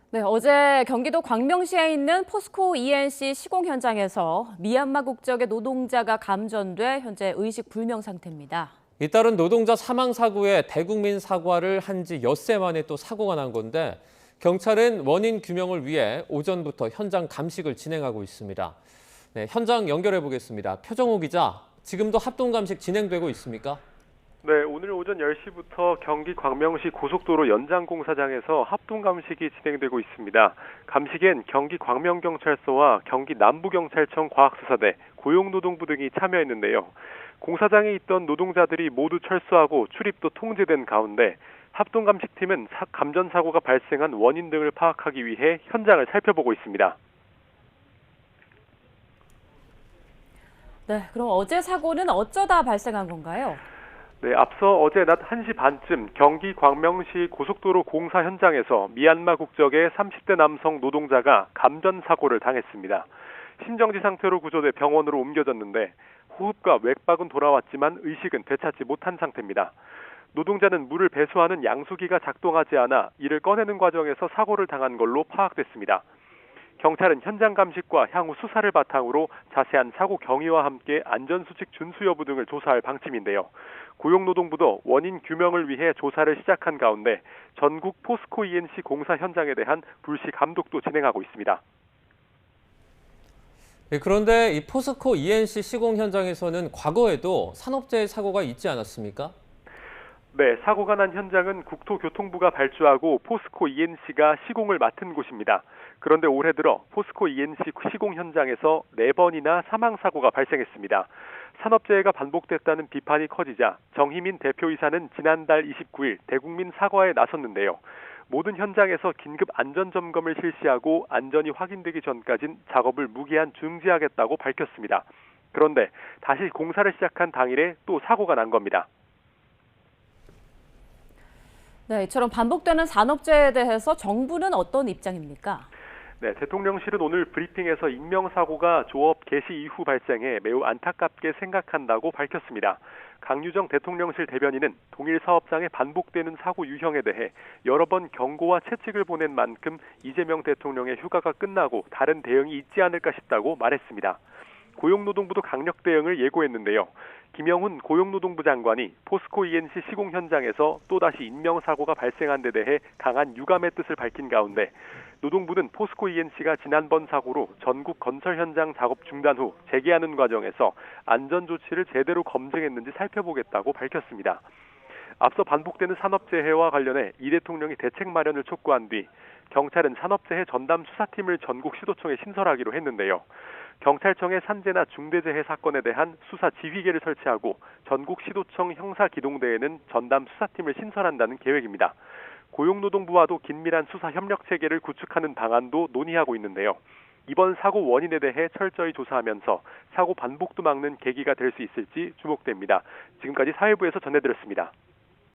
네, 어제 경기도 광명시에 있는 포스코 ENC 시공 현장에서 미얀마 국적의 노동자가 감전돼 현재 의식 불명 상태입니다. 잇따른 노동자 사망 사고에 대국민 사과를 한 지 엿새 만에 또 사고가 난 건데 경찰은 원인 규명을 위해 오전부터 현장 감식을 진행하고 있습니다. 네, 현장 연결해 보겠습니다. 표정호 기자, 지금도 합동 감식 진행되고 있습니까? 네, 오늘 오전 10시부터 경기 광명시 고속도로 연장공사장에서 합동감식이 진행되고 있습니다. 감식엔 경기 광명경찰서와 경기 남부경찰청 과학수사대, 고용노동부 등이 참여했는데요. 공사장에 있던 노동자들이 모두 철수하고 출입도 통제된 가운데 합동감식팀은 감전사고가 발생한 원인 등을 파악하기 위해 현장을 살펴보고 있습니다. 네, 그럼 어제 사고는 어쩌다 발생한 건가요? 네, 앞서 어제 낮 1시 반쯤 경기 광명시 고속도로 공사 현장에서 미얀마 국적의 30대 남성 노동자가 감전 사고를 당했습니다. 심정지 상태로 구조돼 병원으로 옮겨졌는데 호흡과 맥박은 돌아왔지만 의식은 되찾지 못한 상태입니다. 노동자는 물을 배수하는 양수기가 작동하지 않아 이를 꺼내는 과정에서 사고를 당한 걸로 파악됐습니다. 경찰은 현장 감식과 향후 수사를 바탕으로 자세한 사고 경위와 함께 안전수칙 준수 여부 등을 조사할 방침인데요. 고용노동부도 원인 규명을 위해 조사를 시작한 가운데 전국 포스코 ENC 공사 현장에 대한 불시 감독도 진행하고 있습니다. 네, 그런데 이 포스코 ENC 시공 현장에서는 과거에도 산업재해 사고가 있지 않았습니까? 네, 사고가 난 현장은 국토교통부가 발주하고 포스코 ENC가 시공을 맡은 곳입니다. 그런데 올해 들어 포스코 ENC 시공 현장에서 4번이나 사망사고가 발생했습니다. 산업재해가 반복됐다는 비판이 커지자 정희민 대표이사는 지난달 29일 대국민 사과에 나섰는데요. 모든 현장에서 긴급 안전점검을 실시하고 안전이 확인되기 전까진 작업을 무기한 중지하겠다고 밝혔습니다. 그런데 다시 공사를 시작한 당일에 또 사고가 난 겁니다. 네, 이처럼 반복되는 산업재해에 대해서 정부는 어떤 입장입니까? 네, 대통령실은 오늘 브리핑에서 인명사고가 조업 개시 이후 발생해 매우 안타깝게 생각한다고 밝혔습니다. 강유정 대통령실 대변인은 동일 사업장에 반복되는 사고 유형에 대해 여러 번 경고와 채찍을 보낸 만큼 이재명 대통령의 휴가가 끝나고 다른 대응이 있지 않을까 싶다고 말했습니다. 고용노동부도 강력 대응을 예고했는데요. 김영훈 고용노동부 장관이 포스코 ENC 시공 현장에서 또다시 인명사고가 발생한 데 대해 강한 유감의 뜻을 밝힌 가운데 노동부는 포스코 ENC가 지난번 사고로 전국 건설 현장 작업 중단 후 재개하는 과정에서 안전조치를 제대로 검증했는지 살펴보겠다고 밝혔습니다. 앞서 반복되는 산업재해와 관련해 이 대통령이 대책 마련을 촉구한 뒤 경찰은 산업재해 전담 수사팀을 전국 시도청에 신설하기로 했는데요. 경찰청의 산재나 중대재해 사건에 대한 수사 지휘계를 설치하고 전국 시도청 형사기동대에는 전담 수사팀을 신설한다는 계획입니다. 고용노동부와도 긴밀한 수사 협력 체계를 구축하는 방안도 논의하고 있는데요. 이번 사고 원인에 대해 철저히 조사하면서 사고 반복도 막는 계기가 될 수 있을지 주목됩니다. 지금까지 사회부에서 전해드렸습니다.